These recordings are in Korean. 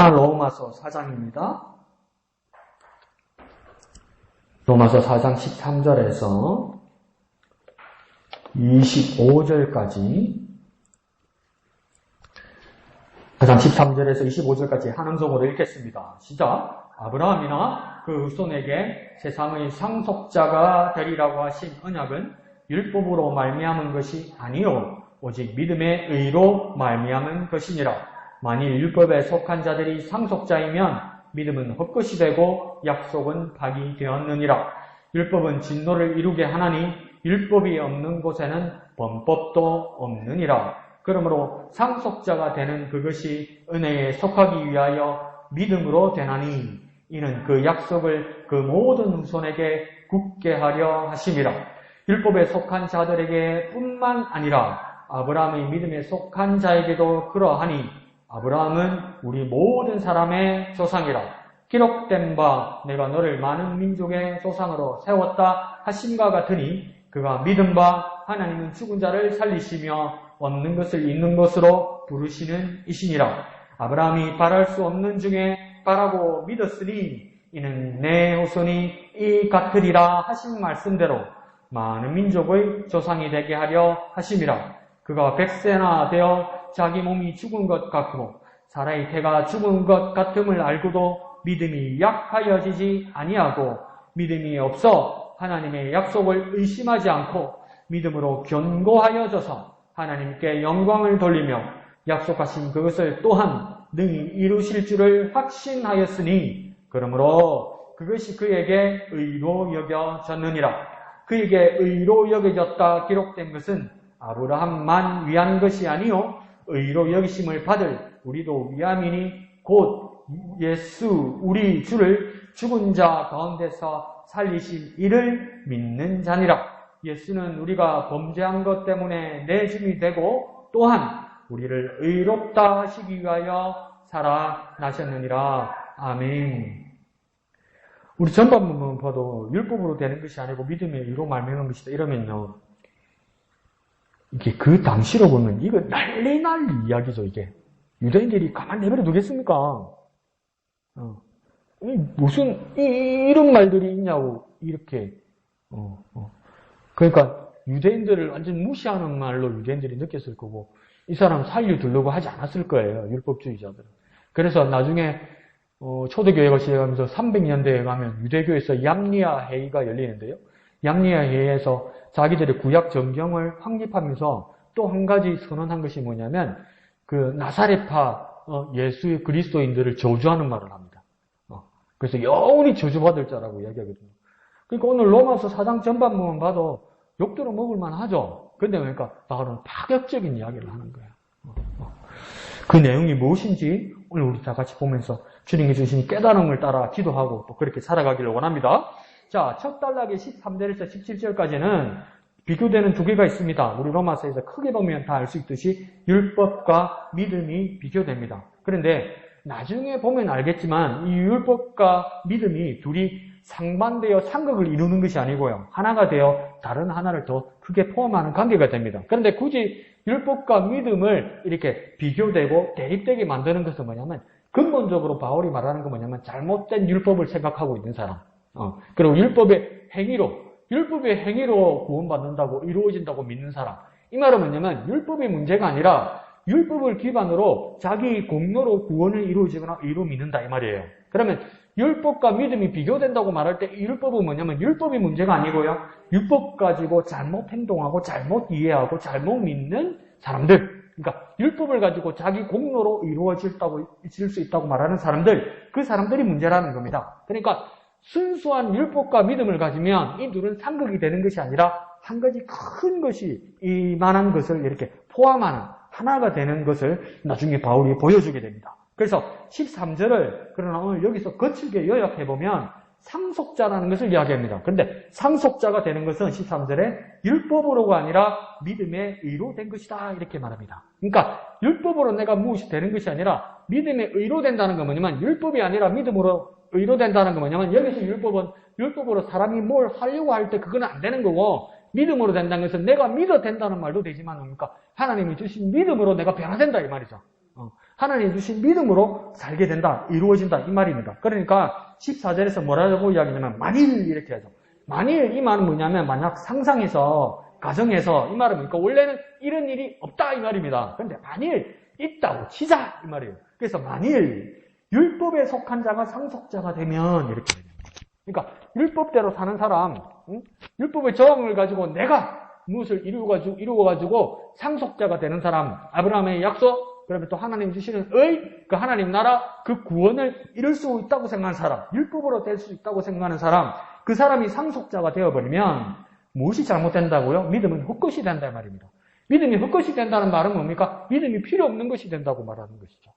로마서 4장입니다. 로마서 4장 13절에서 25절까지 4장 13절에서 25절까지 한 음성으로 읽겠습니다. 시작! 아브라함이나 그 후손에게 세상의 상속자가 되리라고 하신 언약은 율법으로 말미암은 것이 아니요 오직 믿음의 의로 말미암은 것이니라. 만일 율법에 속한 자들이 상속자이면 믿음은 헛것이 되고 약속은 파기되었느니라. 율법은 진노를 이루게 하나니 율법이 없는 곳에는 범법도 없느니라. 그러므로 상속자가 되는 그것이 은혜에 속하기 위하여 믿음으로 되나니 이는 그 약속을 그 모든 후손에게 굳게 하려 하심이라. 율법에 속한 자들에게 뿐만 아니라 아브라함의 믿음에 속한 자에게도 그러하니 아브라함은 우리 모든 사람의 조상이라. 기록된 바 내가 너를 많은 민족의 조상으로 세웠다 하심과 같으니 그가 믿은 바 하나님은 죽은 자를 살리시며 없는 것을 있는 것으로 부르시는 이시니라. 아브라함이 바랄 수 없는 중에 바라고 믿었으니 이는 내 후손이 이 같으리라 하신 말씀대로 많은 민족의 조상이 되게 하려 하심이라. 그가 100세나 되어 자기 몸이 죽은 것 같고 사라의 태가 죽은 것 같음을 알고도 믿음이 약하여지지 아니하고 믿음이 없어 하나님의 약속을 의심하지 않고 믿음으로 견고하여져서 하나님께 영광을 돌리며 약속하신 그것을 또한 능히 이루실 줄을 확신하였으니 그러므로 그것이 그에게 의로 여겨졌느니라. 그에게 의로 여겨졌다 기록된 것은 아브라함만 위한 것이 아니요 의로 여기심을 받을 우리도 위함이니 곧 예수 우리 주를 죽은 자 가운데서 살리신 이를 믿는 자니라. 예수는 우리가 범죄한 것 때문에 내줌이 되고 또한 우리를 의롭다 하시기 위하여 살아나셨느니라. 아멘. 우리 전반부만 봐도 율법으로 되는 것이 아니고 믿음의 의로 말미암은 것이다 이러면요, 이게 그 당시로 보면 이거 난리 이야기죠. 이게 유대인들이 가만 내버려 두겠습니까? 무슨 이런 말들이 있냐고 이렇게 그러니까 유대인들을 완전 무시하는 말로 유대인들이 느꼈을 거고 이 사람 살려두려고 하지 않았을 거예요. 율법주의자들은. 그래서 나중에 초대교회가 시작하면서 300년대에 가면 유대교에서 얌리아 회의가 열리는데요. 얌리아 회의에서 자기들의 구약 정경을 확립하면서 또 한 가지 선언한 것이 뭐냐면 그 나사렛파 예수의 그리스도인들을 저주하는 말을 합니다. 그래서 영원히 저주받을 자라고 이야기하거든요. 그러니까 오늘 로마서 4장 전반부만 봐도 욕들어 먹을만 하죠. 근데 그러니까 바울은 파격적인 이야기를 하는 거예요. 그 내용이 무엇인지 오늘 우리 다 같이 보면서 주님이 주신 깨달음을 따라 기도하고 또 그렇게 살아가기를 원합니다. 자, 첫 단락의 13절에서 17절까지는 비교되는 두 개가 있습니다. 우리 로마서에서 크게 보면 다 알 수 있듯이 율법과 믿음이 비교됩니다. 그런데 나중에 보면 알겠지만 이 율법과 믿음이 둘이 상반되어 상극을 이루는 것이 아니고요. 하나가 되어 다른 하나를 더 크게 포함하는 관계가 됩니다. 그런데 굳이 율법과 믿음을 이렇게 비교되고 대립되게 만드는 것은 뭐냐면 근본적으로 바울이 말하는 건 뭐냐면 잘못된 율법을 생각하고 있는 사람. 그리고 율법의 행위로 구원받는다고 이루어진다고 믿는 사람. 이 말은 뭐냐면 율법의 문제가 아니라 율법을 기반으로 자기 공로로 구원을 이루어지거나 의로 믿는다 이 말이에요. 그러면 율법과 믿음이 비교된다고 말할 때 이 율법은 뭐냐면 율법이 문제가 아니고요. 율법 가지고 잘못 행동하고 잘못 이해하고 잘못 믿는 사람들. 그러니까 율법을 가지고 자기 공로로 이루어질 수 있다고 말하는 사람들. 그 사람들이 문제라는 겁니다. 그러니까 순수한 율법과 믿음을 가지면 이 둘은 상극이 되는 것이 아니라 한 가지 큰 것이 이만한 것을 이렇게 포함하는 하나가 되는 것을 나중에 바울이 보여주게 됩니다. 그래서 13절을 그러나 오늘 여기서 거칠게 요약해보면 상속자라는 것을 이야기합니다. 그런데 상속자가 되는 것은 13절에 율법으로가 아니라 믿음의 의로 된 것이다 이렇게 말합니다. 그러니까 율법으로 내가 무엇이 되는 것이 아니라 믿음의 의로 된다는 건 뭐냐면 율법이 아니라 믿음으로 의로 된다는 건 뭐냐면 여기서 율법으로 사람이 뭘 하려고 할 때 그건 안 되는 거고 믿음으로 된다는 것은 내가 믿어 된다는 말도 되지만 그러니까 하나님이 주신 믿음으로 내가 변화된다 이 말이죠. 하나님 주신 믿음으로 살게 된다. 이루어진다. 이 말입니다. 그러니까 14절에서 뭐라고 이야기하냐면 만일 이렇게 하죠. 만일 이 말은 뭐냐면 만약 상상해서 가정에서 이 말은 뭡니까? 원래는 이런 일이 없다 이 말입니다. 그런데 만일 있다고 치자 이 말이에요. 그래서 만일 율법에 속한 자가 상속자가 되면 이렇게 됩니다. 그러니까 율법대로 사는 사람, 율법의 저항을 가지고 내가 무엇을 이루어가지고 상속자가 되는 사람, 아브라함의 약속, 그러면 또 하나님 주시는 그 하나님 나라, 그 구원을 이룰 수 있다고 생각하는 사람, 율법으로 될 수 있다고 생각하는 사람, 그 사람이 상속자가 되어버리면 무엇이 잘못된다고요? 믿음은 헛것이 된다 말입니다. 믿음이 헛것이 된다는 말은 뭡니까? 믿음이 필요 없는 것이 된다고 말하는 것이죠.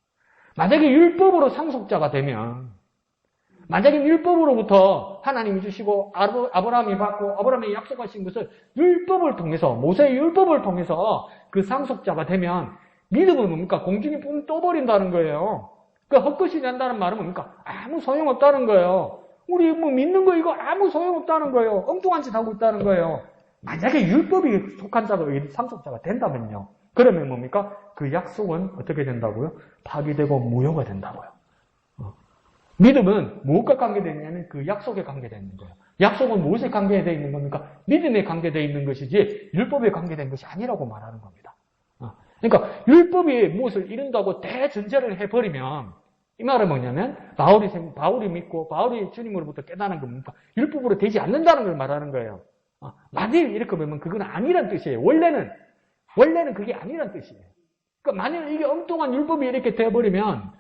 만약에 율법으로 상속자가 되면, 만약에 율법으로부터 하나님이 주시고 아브라함이 받고 아브라함이 약속하신 것을 율법을 통해서, 모세의 율법을 통해서 그 상속자가 되면 믿음은 뭡니까? 공중에 뿜 떠버린다는 거예요. 그 헛것이 된다는 말은 뭡니까? 아무 소용없다는 거예요. 우리 뭐 믿는 거 이거 아무 소용없다는 거예요. 엉뚱한 짓 하고 있다는 거예요. 만약에 율법이 속한 자가 상속자가 된다면요. 그러면 뭡니까? 그 약속은 어떻게 된다고요? 파기되고 무효가 된다고요. 믿음은 무엇과 관계되어 있냐면 그 약속에 관계되어 있는 거예요. 약속은 무엇에 관계되어 있는 겁니까? 믿음에 관계되어 있는 것이지 율법에 관계된 것이 아니라고 말하는 겁니다. 그러니까 율법이 무엇을 이룬다고 대전제를 해버리면 이 말은 뭐냐면 바울이 믿고 바울이 주님으로부터 깨달은 겁니까? 율법으로 되지 않는다는 걸 말하는 거예요. 만일 이렇게 보면 그건 아니란 뜻이에요. 원래는 그게 아니란 뜻이에요. 그러니까 만일 이게 엉뚱한 율법이 이렇게 되어버리면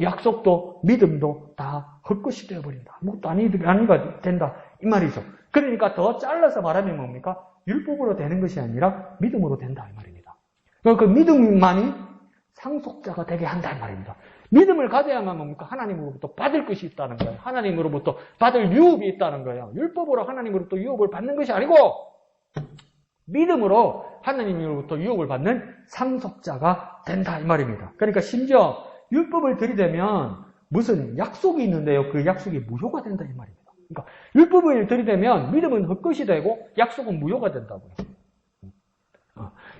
약속도 믿음도 다 헛것이 되어버린다. 아무것도 아니가 된다. 이 말이죠. 그러니까 더 잘라서 말하면 뭡니까? 율법으로 되는 것이 아니라 믿음으로 된다. 이 말입니다. 그러니까 그 믿음만이 상속자가 되게 한다. 이 말입니다. 믿음을 가져야만 뭡니까? 하나님으로부터 받을 것이 있다는 거예요. 하나님으로부터 받을 유업이 있다는 거예요. 율법으로 하나님으로부터 유업을 받는 것이 아니고 믿음으로 하나님으로부터 유업을 받는 상속자가 된다. 이 말입니다. 그러니까 심지어 율법을 들이대면 무슨 약속이 있는데요. 그 약속이 무효가 된다. 이 말입니다. 그러니까 율법을 들이대면 믿음은 헛것이 되고 약속은 무효가 된다고요.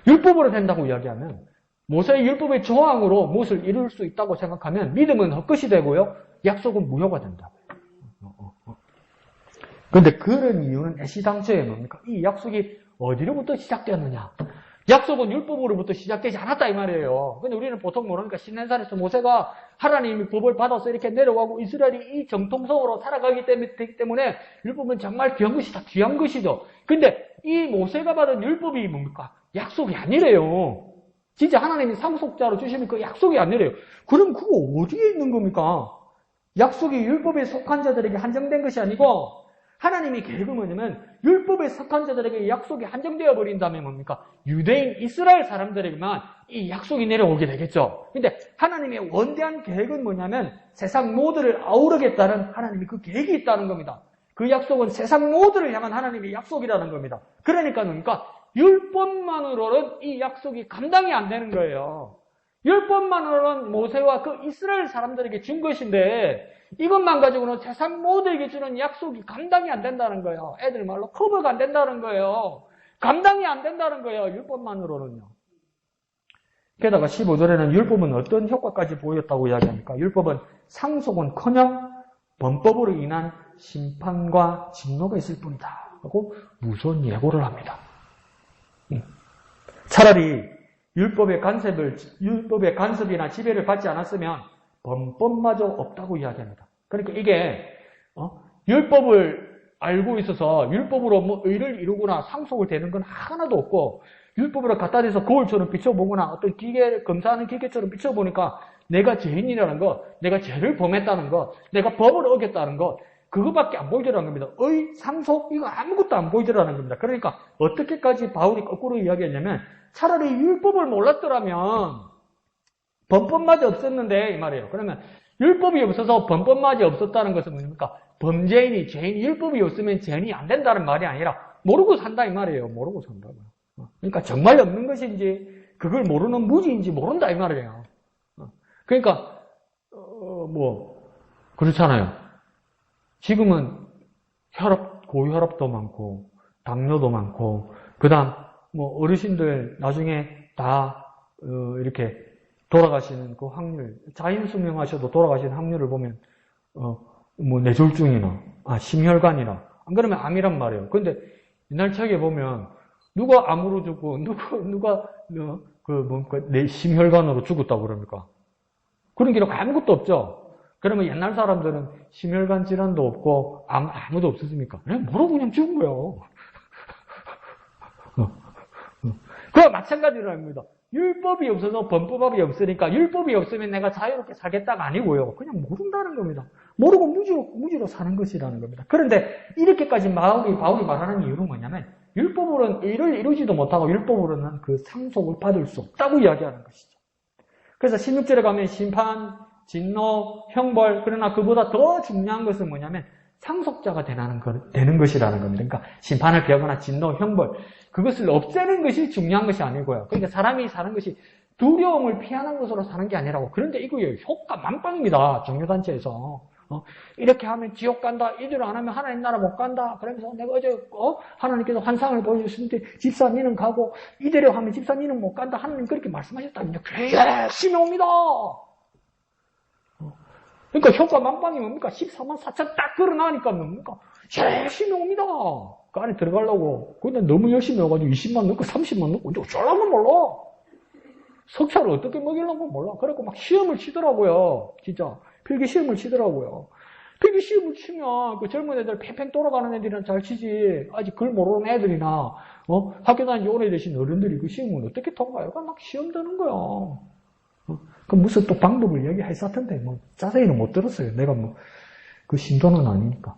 율법으로 된다고 이야기하면 모세의 율법의 조항으로 무엇을 이룰 수 있다고 생각하면 믿음은 헛것이 되고요. 약속은 무효가 된다고요. 그런데 그런 이유는 애시당초에 뭡니까? 이 약속이 어디로부터 시작되었느냐? 약속은 율법으로부터 시작되지 않았다 이 말이에요. 근데 우리는 보통 모르니까 시내산에서 모세가 하나님의 법을 받아서 이렇게 내려가고 이스라엘이 이 정통성으로 살아가기 때문에 율법은 정말 귀한 것이다. 귀한 것이죠. 근데 이 모세가 받은 율법이 뭡니까? 약속이 아니래요. 진짜 하나님이 상속자로 주시는 그 약속이 아니래요. 그럼 그거 어디에 있는 겁니까? 약속이 율법에 속한 자들에게 한정된 것이 아니고 하나님의 계획은 뭐냐면 율법에 속한 자들에게 약속이 한정되어 버린다면 뭡니까? 유대인 이스라엘 사람들에게만 이 약속이 내려오게 되겠죠. 근데 하나님의 원대한 계획은 뭐냐면 세상 모두를 아우르겠다는 하나님의 그 계획이 있다는 겁니다. 그 약속은 세상 모두를 향한 하나님의 약속이라는 겁니다. 그러니까 뭡니까? 율법만으로는 이 약속이 감당이 안 되는 거예요. 율법만으로는 모세와 그 이스라엘 사람들에게 준 것인데 이것만 가지고는 세상 모두에게 주는 약속이 감당이 안 된다는 거예요. 애들 말로 커버가 안 된다는 거예요. 감당이 안 된다는 거예요. 율법만으로는요. 게다가 15절에는 율법은 어떤 효과까지 보였다고 이야기합니까? 율법은 상속은커녕 범법으로 인한 심판과 진노가 있을 뿐이다 하고 무서운 예고를 합니다. 차라리 율법의 간섭이나 지배를 받지 않았으면 범법마저 없다고 이야기합니다. 그러니까 이게 율법을 알고 있어서 율법으로 뭐 의를 이루거나 상속을 되는 건 하나도 없고 율법으로 갖다 대서 거울처럼 비춰보거나 어떤 검사하는 기계처럼 비춰보니까 내가 죄인이라는 것, 내가 죄를 범했다는 것, 내가 법을 어겼다는 것 그거밖에 안 보이더라는 겁니다. 상속 이거 아무것도 안 보이더라는 겁니다. 그러니까 어떻게까지 바울이 거꾸로 이야기했냐면 차라리 율법을 몰랐더라면 범법마저 없었는데 이 말이에요. 그러면 율법이 없어서 범법마저 없었다는 것은 뭡니까? 범죄인이 죄인이 율법이 없으면 죄인이 안 된다는 말이 아니라 모르고 산다 이 말이에요. 모르고 산다고요. 그러니까 정말 없는 것인지 그걸 모르는 무지인지 모른다 이 말이에요. 그러니까 그렇잖아요. 지금은 고혈압도 많고 당뇨도 많고 그다음 어르신들 나중에 다 이렇게 돌아가시는 그 확률, 자연 수명하셔도 돌아가시는 확률을 보면, 뭐 뇌졸중이나, 심혈관이나, 안 그러면 암이란 말이에요. 근데 옛날 책에 보면, 누가 암으로 죽고, 누가 내 심혈관으로 죽었다고 그럽니까? 그런 기록 아무것도 없죠? 그러면 옛날 사람들은 심혈관 질환도 없고, 아무도 없었습니까? 모르고 그냥 죽은 거예요. 그와 마찬가지랍니다. 율법이 없어서 범법이 없으니까 율법이 없으면 내가 자유롭게 살겠다가 아니고요. 그냥 모른다는 겁니다. 모르고 무지로 사는 것이라는 겁니다. 그런데 이렇게까지 바울이 말하는 이유는 뭐냐면 율법으로는 일을 이루지도 못하고 율법으로는 그 상속을 받을 수 없다고 이야기하는 것이죠. 그래서 16절에 가면 심판, 진노, 형벌, 그러나 그보다 더 중요한 것은 뭐냐면 상속자가 되는 것이라는 겁니다. 그러니까 심판을 피하거나 진노, 형벌, 그것을 없애는 것이 중요한 것이 아니고요. 그러니까 사람이 사는 것이 두려움을 피하는 것으로 사는 게 아니라고. 그런데 이거요, 효과 만빵입니다. 종교단체에서. 이렇게 하면 지옥 간다. 이대로 안 하면 하나님 나라 못 간다. 그러면서 내가 어제 하나님께서 환상을 보여주셨는데 집사 니는 가고 이대로 하면 집사 니는 못 간다. 하나님 그렇게 말씀하셨다면요. 열심히 옵니다. 그러니까 효과 만빵이 뭡니까? 14만 4천 딱 걸어나니까 뭡니까? 열심히 옵니다. 그 안에 들어가려고. 근데 너무 열심히 와가지고 20만 넣고 30만 넣고 이제 어쩌려면 몰라. 석차를 어떻게 먹이려고 몰라. 그래갖고 막 시험을 치더라고요. 진짜. 필기 시험을 치더라고요. 필기 시험을 치면 그 젊은 애들 팽팽 돌아가는 애들이나 잘 치지. 아직 글 모르는 애들이나 학교 다니지 오래되신 어른들이 그 시험을 어떻게 통과해요? 막 시험 드는 거야. 그 무슨 또 방법을 얘기했을 텐데 뭐 자세히는 못 들었어요. 내가 그 신도는 아니니까.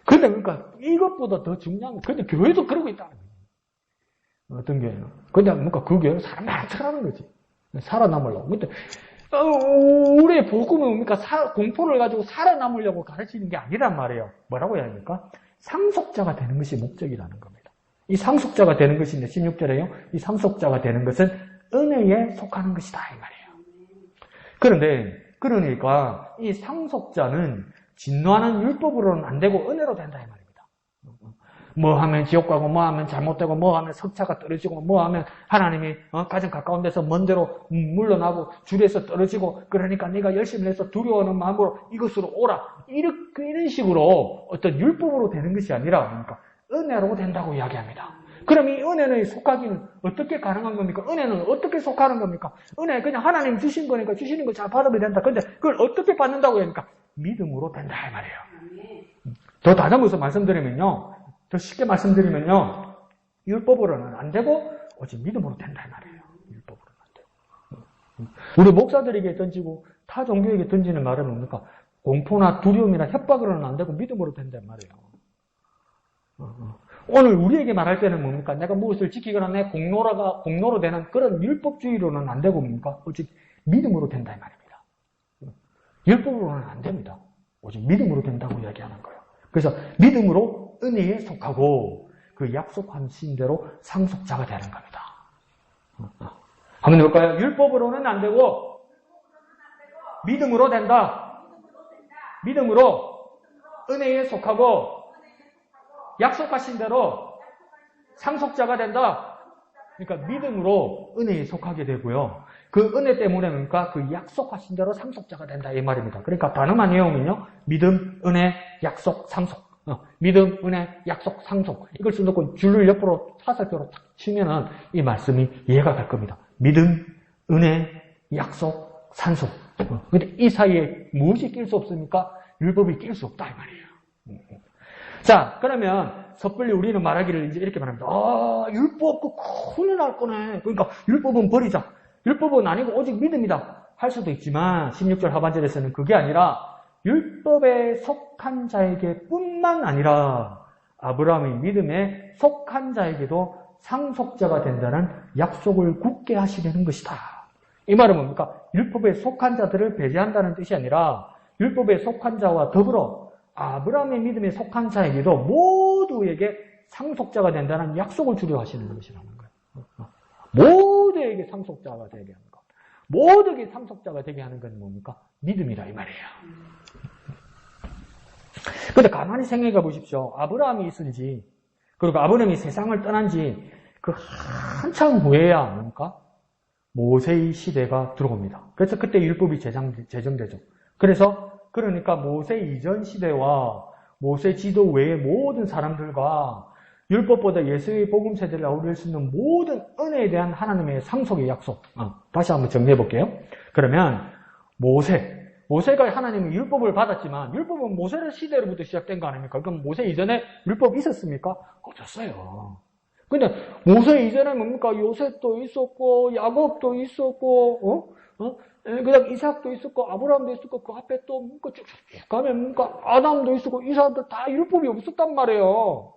근데 그러니까 이것보다 더 중요한 거. 근데 교회도 그러고 있다는 거예요. 어떤 교회는. 근데 뭔가 그 교회는 사람 많더라는 거지. 살아남으려고. 근데 우리의 복음은 뭡니까? 공포를 가지고 살아남으려고 가르치는 게 아니란 말이에요. 뭐라고 해야 합니까? 상속자가 되는 것이 목적이라는 겁니다. 이 상속자가 되는 것인데 16절에요. 이 상속자가 되는 것은 은혜에 속하는 것이다 이 말이에요. 그런데 그러니까 이 상속자는 진노하는 율법으로는 안 되고 은혜로 된다 이 말입니다. 뭐 하면 지옥 가고 뭐 하면 잘못되고 뭐 하면 석차가 떨어지고 뭐 하면 하나님이 가장 가까운 데서 먼 데로 물러나고 줄에서 떨어지고 그러니까 네가 열심히 해서 두려워하는 마음으로 이것으로 오라. 이런 식으로 어떤 율법으로 되는 것이 아니라 그러니까 은혜로 된다고 이야기합니다. 그럼 이 은혜는 속하기는 어떻게 가능한 겁니까? 은혜는 어떻게 속하는 겁니까? 은혜 그냥 하나님 주신 거니까 주시는 거 잘 받으면 된다. 근데 그걸 어떻게 받는다고 하니까 믿음으로 된다 이 말이에요. 더 다듬어서 말씀드리면요. 더 쉽게 말씀드리면요. 율법으로는 안 되고 오직 믿음으로 된다 이 말이에요. 율법으로는 안 되고. 우리 목사들에게 던지고 타 종교에게 던지는 말은 뭡니까? 공포나 두려움이나 협박으로는 안 되고 믿음으로 된다 이 말이에요. 오늘 우리에게 말할 때는 뭡니까? 내가 무엇을 지키거나 내 공로로 되는 그런 율법주의로는 안 되고 뭡니까? 오직 믿음으로 된다 이 말입니다. 율법으로는 안 됩니다. 오직 믿음으로 된다고 이야기하는 거예요. 그래서 믿음으로 은혜에 속하고 그 약속하신 대로 상속자가 되는 겁니다. 한번 해볼까요? 율법으로는 안 되고 믿음으로 된다. 믿음으로 은혜에 속하고 약속하신 대로 상속자가 된다. 그러니까 믿음으로 은혜에 속하게 되고요. 그 은혜 때문에 그러니까 그 약속하신 대로 상속자가 된다 이 말입니다. 그러니까 단어만 외우면요. 믿음, 은혜, 약속, 상속. 믿음, 은혜, 약속, 상속. 이걸 써놓고 줄을 옆으로 사설표로 탁 치면은 이 말씀이 이해가 될 겁니다. 믿음, 은혜, 약속, 상속. 근데 이 사이에 무엇이 낄 수 없습니까? 율법이 낄 수 없다 이 말이에요. 자, 그러면 섣불리 우리는 말하기를 이제 이렇게 말합니다. 율법 큰일 날 거네. 그러니까 율법은 버리자. 율법은 아니고 오직 믿음이다. 할 수도 있지만 16절 하반절에서는 그게 아니라 율법에 속한 자에게 뿐만 아니라 아브라함의 믿음에 속한 자에게도 상속자가 된다는 약속을 굳게 하시려는 것이다. 이 말은 뭡니까? 율법에 속한 자들을 배제한다는 뜻이 아니라 율법에 속한 자와 더불어 아브라함의 믿음에 속한 자에게도 모두에게 상속자가 된다는 약속을 주려 하시는 것이라는 거예요. 모두에게 상속자가 되게 하는 것. 모두에게 상속자가 되게 하는 건 뭡니까? 믿음이라 이 말이에요. 근데 가만히 생각해 보십시오. 아브라함이 있은 지, 그리고 아브라함이 세상을 떠난 지 그 한참 후에야 뭡니까? 모세의 시대가 들어옵니다. 그래서 그때 율법이 제정되죠. 그러니까 모세 이전 시대와 모세 지도 외의 모든 사람들과 율법보다 예수의 복음 세대를 아우를 수 있는 모든 은혜에 대한 하나님의 상속의 약속. 다시 한번 정리해 볼게요. 그러면 모세가 하나님의 율법을 받았지만 율법은 모세 시대로부터 시작된 거 아닙니까? 그럼 모세 이전에 율법이 있었습니까? 없었어요. 근데 모세 이전에 뭡니까? 요셉도 있었고 야곱도 있었고 그다음 이삭도 있었고 아브라함도 있었고 그 앞에 또 뭡니까? 쭉쭉 가면 뭡니까? 아담도 있었고 이 사람들 다 율법이 없었단 말이에요.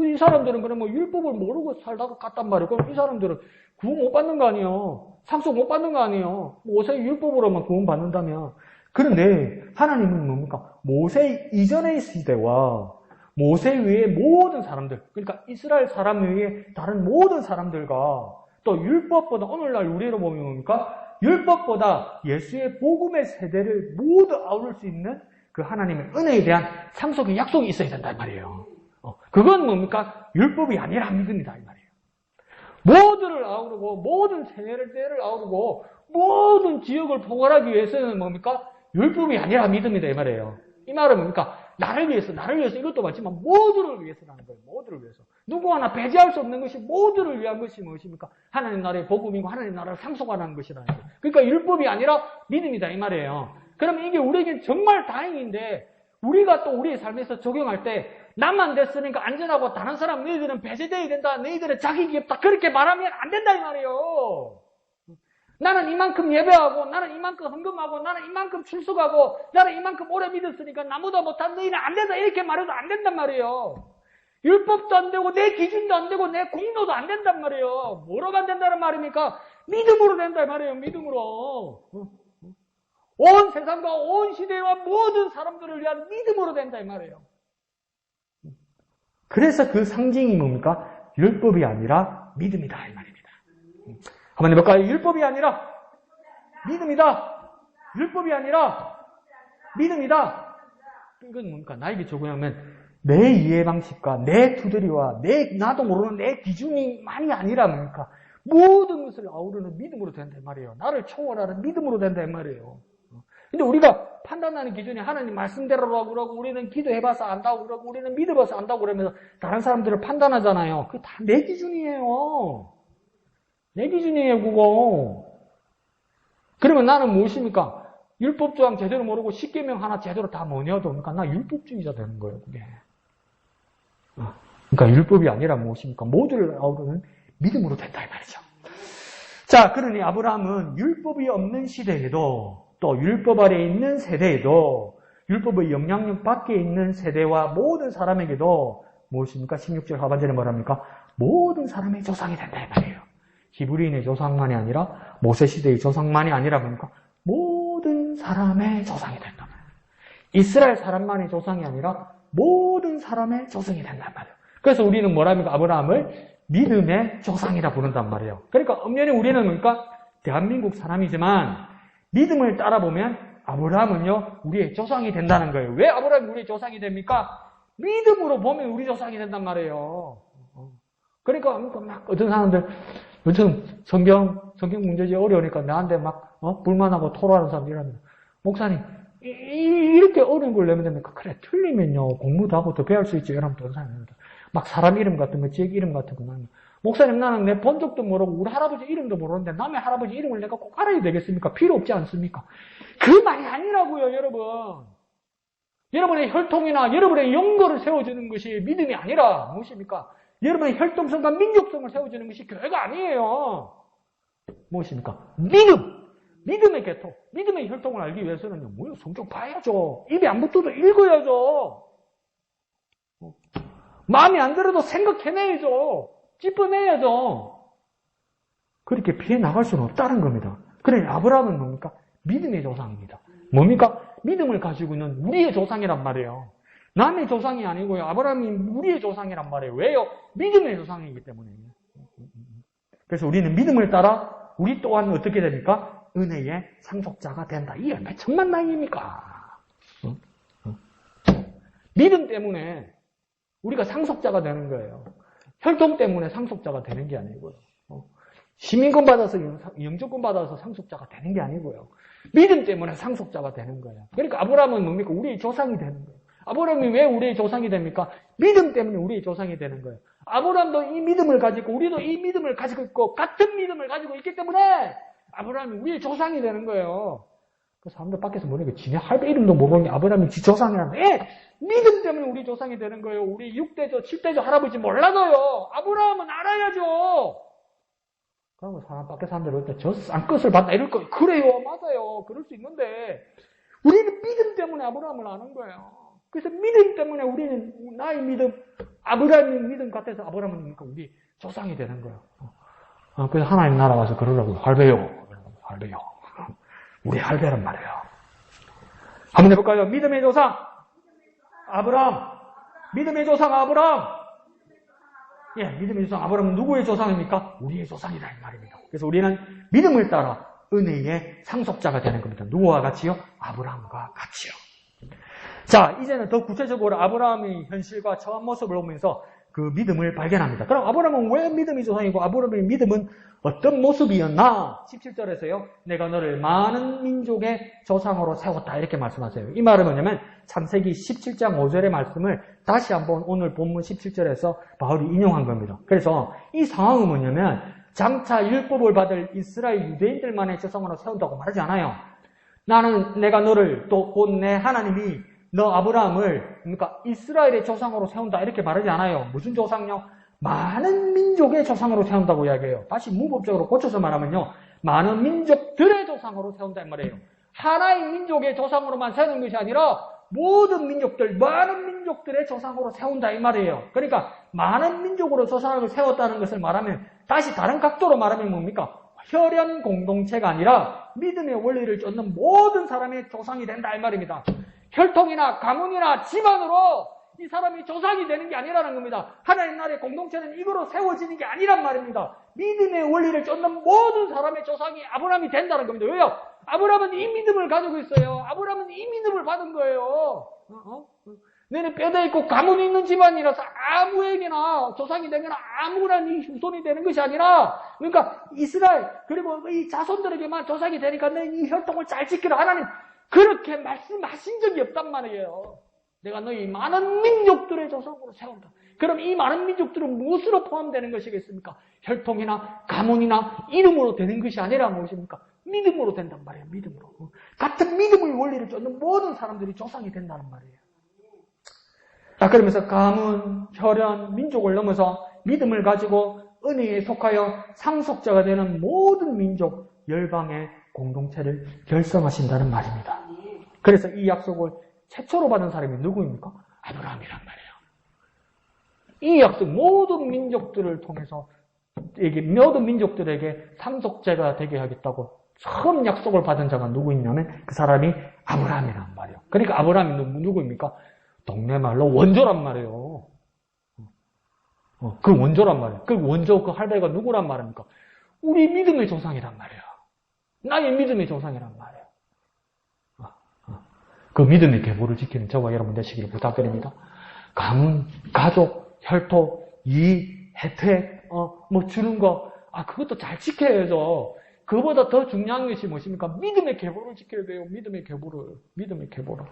이 사람들은 그럼 율법을 모르고 살다가 갔단 말이에요. 그럼 이 사람들은 구원 못 받는 거 아니에요? 상속 못 받는 거 아니에요? 모세 율법으로만 구원 받는다면. 그런데 하나님은 뭡니까? 모세 이전의 시대와 모세 외의 모든 사람들, 그러니까 이스라엘 사람 외에 다른 모든 사람들과 또 율법보다 오늘날 우리로 보면 뭡니까? 율법보다 예수의 복음의 세대를 모두 아우를 수 있는 그 하나님의 은혜에 대한 상속의 약속이 있어야 된단 말이에요. 그건 뭡니까? 율법이 아니라 믿음이다 이 말이에요. 모두를 아우르고 모든 세대를 아우르고 모든 지역을 포괄하기 위해서는 뭡니까? 율법이 아니라 믿음이다 이 말이에요. 이 말은 뭡니까? 나를 위해서 이것도 맞지만 모두를 위해서라는 거예요. 모두를 위해서. 누구 하나 배제할 수 없는 것이 모두를 위한 것이 무엇입니까? 하나님 나라의 복음이고 하나님 나라를 상속하는 것이라는 거예요. 그러니까 율법이 아니라 믿음이다 이 말이에요. 그러면 이게 우리에게 정말 다행인데 우리가 또 우리의 삶에서 적용할 때 나만 됐으니까 안전하고 다른 사람 너희들은 배제되어야 된다. 너희들은 자기 귀엽다. 그렇게 말하면 안 된다 이 말이에요. 나는 이만큼 예배하고 나는 이만큼 헌금하고 나는 이만큼 출석하고 나는 이만큼 오래 믿었으니까 나보다 못한 너희는 안 된다 이렇게 말해도 안 된단 말이에요. 율법도 안 되고 내 기준도 안 되고 내 공로도 안 된단 말이에요. 뭐로가 안 된다는 말입니까? 믿음으로 된다 말이에요. 믿음으로. 온 세상과 온 시대와 모든 사람들을 위한 믿음으로 된다 이 말이에요. 그래서 그 상징이 뭡니까? 율법이 아니라 믿음이다 이 말입니다. 한번 해볼까요? 율법이 아니라 믿음이다. 율법이 아니라 믿음이다. 이건 뭡니까? 나에게 적용하면 내 이해 방식과 내 투덜이와 나도 모르는 내 기준이만이 아니라 뭡니까? 모든 것을 아우르는 믿음으로 된다 이 말이에요. 나를 초월하는 믿음으로 된다 이 말이에요. 근데 우리가 판단하는 기준이 하나님 말씀대로라고 그러고 우리는 기도해봐서 안다고 그러고 우리는 믿어봐서 안다고 그러면서 다른 사람들을 판단하잖아요. 그게 다 내 기준이에요. 내 기준이에요, 그거. 그러면 나는 무엇입니까? 율법조항 제대로 모르고 십계명 하나 제대로 다 못 외워도 나 율법주의자 되는 거예요, 그게. 그러니까 율법이 아니라 무엇입니까? 모두를 아우르는 믿음으로 된다, 이 말이죠. 자, 그러니 아브라함은 율법이 없는 시대에도 또 율법 아래에 있는 세대에도 율법의 영향력 밖에 있는 세대와 모든 사람에게도 무엇입니까? 16절 하반절에 뭐랍니까? 모든 사람의 조상이 된다, 이 말이에요. 히브리인의 조상만이 아니라 모세 시대의 조상만이 아니라 뭡니까? 모든 사람의 조상이 된단 말이에요. 이스라엘 사람만의 조상이 아니라 모든 사람의 조상이 된단 말이에요. 그래서 우리는 뭐랍니까? 아브라함을 믿음의 조상이라 부른단 말이에요. 그러니까 엄연히 우리는 뭡니까? 대한민국 사람이지만 믿음을 따라보면 아브라함은요 우리의 조상이 된다는 거예요. 왜 아브라함이 우리의 조상이 됩니까? 믿음으로 보면 우리 조상이 된단 말이에요. 그러니까 막 어떤 사람들 요즘 성경 문제지 어려우니까 나한테 막 불만하고 토로하는 사람들이 이랍니다. 목사님 이렇게 어려운 걸 내면 됩니까? 그래 틀리면요 공부도 하고 더 배울 수 있지 이러면 어떤 사람입니다. 막 사람 이름 같은 거 지역 이름 같은 거 말입니다. 목사님 나는 내 본적도 모르고 우리 할아버지 이름도 모르는데 남의 할아버지 이름을 내가 꼭 알아야 되겠습니까? 필요 없지 않습니까? 그 말이 아니라고요 여러분. 여러분의 혈통이나 여러분의 연고를 세워주는 것이 믿음이 아니라 무엇입니까? 여러분의 혈통성과 민족성을 세워주는 것이 교회가 아니에요. 무엇입니까? 믿음의 계통, 믿음의 혈통을 알기 위해서는요, 성경 봐야죠. 입에 안 붙어도 읽어야죠. 마음에 안 들어도 생각해내야죠. 짚어내야죠. 그렇게 피해 나갈 수는 없다는 겁니다. 그래, 아브라함은 뭡니까? 믿음의 조상입니다. 뭡니까? 믿음을 가지고 있는 우리의 조상이란 말이에요. 남의 조상이 아니고요. 아브라함이 우리의 조상이란 말이에요. 왜요? 믿음의 조상이기 때문에. 그래서 우리는 믿음을 따라 우리 또한 어떻게 됩니까? 은혜의 상속자가 된다. 이게 얼마나 천만 다행입니까? 믿음 때문에 우리가 상속자가 되는 거예요. 혈통 때문에 상속자가 되는 게 아니고요. 시민권 받아서 영주권 받아서 상속자가 되는 게 아니고요. 믿음 때문에 상속자가 되는 거예요. 그러니까 아브라함은 뭡니까? 우리의 조상이 되는 거예요. 아브라함이 왜 우리의 조상이 됩니까? 믿음 때문에 우리의 조상이 되는 거예요. 아브라함도 이 믿음을 가지고 우리도 이 믿음을 가지고 있고 같은 믿음을 가지고 있기 때문에 아브라함이 우리의 조상이 되는 거예요. 그 사람들 밖에서 뭐냐면 지네 할배 이름도 모르는 게 아브라함이 지 조상이라는 거예요. 믿음 때문에 우리 조상이 되는 거예요. 우리 6대조 7대조 할아버지 몰라도요. 아브라함은 알아야죠. 그러면 사람 밖에 사람들은 저 쌍끝을 받나 이럴 거예요. 그래요. 맞아요. 그럴 수 있는데 우리는 믿음 때문에 아브라함을 아는 거예요. 그래서 믿음 때문에 우리는 나의 믿음, 아브라함의 믿음 같아서 아브라함은 우리 조상이 되는 거예요. 그래서 하나님 나라 와서 그러라고 할배요. 할배요. 우리 할배란 말이에요. 한번 해볼까요? 믿음의 조상 아브라함. 믿음의 조상 아브라함. 예, 믿음의 조상 아브라함은 누구의 조상입니까? 우리의 조상이다 이 말입니다. 그래서 우리는 믿음을 따라 은혜의 상속자가 되는 겁니다. 누구와 같이요? 아브라함과 같이요. 자, 이제는 더 구체적으로 아브라함의 현실과 처한 모습을 보면서 그 믿음을 발견합니다. 그럼 아브라함은 왜 믿음이 조상이고 아브라함의 믿음은 어떤 모습이었나? 17절에서요. 내가 너를 많은 민족의 조상으로 세웠다 이렇게 말씀하세요. 이 말은 뭐냐면 창세기 17장 5절의 말씀을 다시 한번 오늘 본문 17절에서 바울이 인용한 겁니다. 그래서 이 상황은 뭐냐면 장차 율법을 받을 이스라엘 유대인들만의 조상으로 세운다고 말하지 않아요. 내가 너를 또 곧 내 하나님이 너 아브라함을 그러니까 이스라엘의 조상으로 세운다 이렇게 말하지 않아요. 무슨 조상요? 많은 민족의 조상으로 세운다고 이야기해요. 다시 문법적으로 고쳐서 말하면요. 많은 민족들의 조상으로 세운다 이 말이에요. 하나의 민족의 조상으로만 세우는 것이 아니라 모든 민족들, 많은 민족들의 조상으로 세운다 이 말이에요. 그러니까 많은 민족으로 조상을 세웠다는 것을 말하면 다시 다른 각도로 말하면 뭡니까? 혈연 공동체가 아니라 믿음의 원리를 쫓는 모든 사람의 조상이 된다 이 말입니다. 혈통이나 가문이나 집안으로 이 사람이 조상이 되는 게 아니라는 겁니다. 하나님 나라의 공동체는 이거로 세워지는 게 아니란 말입니다. 믿음의 원리를 쫓는 모든 사람의 조상이 아브라함이 된다는 겁니다. 왜요? 아브라함은 이 믿음을 가지고 있어요. 아브라함은 이 믿음을 받은 거예요. 너는 뼈대 있고 가문이 있는 집안이라서 아무에게나 조상이 되면 아무나 네 후손이 되는 것이 아니라 그러니까 이스라엘 그리고 이 자손들에게만 조상이 되니까 너는 이 혈통을 잘 지키라. 하나님 그렇게 말씀하신 적이 없단 말이에요. 내가 너희 많은 민족들의 조상으로 세운다. 그럼 이 많은 민족들은 무엇으로 포함되는 것이겠습니까? 혈통이나 가문이나 이름으로 되는 것이 아니라 무엇입니까? 믿음으로 된단 말이에요. 믿음으로. 같은 믿음의 원리를 쫓는 모든 사람들이 조상이 된다는 말이에요. 자, 그러면서 가문, 혈연, 민족을 넘어서 믿음을 가지고 은혜에 속하여 상속자가 되는 모든 민족, 열방의 공동체를 결성하신다는 말입니다. 그래서 이 약속을 최초로 받은 사람이 누구입니까? 아브라함이란 말이에요. 이 약속 모든 민족들을 통해서 모든 민족들에게 상속자가 되게 하겠다고 처음 약속을 받은 자가 누구 있냐면 그 사람이 아브라함이란 말이에요. 그러니까 아브라함이 누구입니까? 동네 말로 원조란 말이에요. 그 원조란 말이에요. 그 원조 그 할배가 누구란 말입니까? 우리 믿음의 조상이란 말이에요. 나의 믿음의 조상이란 말이에요. 그 믿음의 계보를 지키는 저와 여러분 되시기를 부탁드립니다. 가문, 가족, 혈통, 이익, 혜택, 뭐 주는 거, 그것도 잘 지켜야죠. 그보다 더 중요한 것이 무엇입니까? 믿음의 계보를 지켜야 돼요. 믿음의 계보를.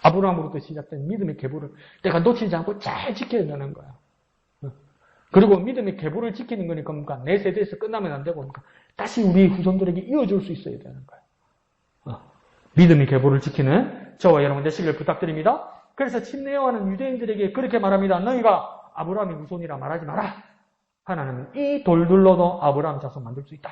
아브라함으로부터 시작된 믿음의 계보를 내가 놓치지 않고 잘 지켜야 되는 거야. 그리고 믿음의 계보를 지키는 거니까 뭡니까? 내 세대에서 끝나면 안 되고 그러니까 다시 우리 후손들에게 이어줄 수 있어야 되는 거예요. 믿음의 계보를 지키는 저와 여러분 되시기를 부탁드립니다. 그래서 침례요한은 유대인들에게 그렇게 말합니다. 너희가 아브라함의 후손이라 말하지 마라. 하나님은 이 돌들로도 아브라함 자손 만들 수 있다.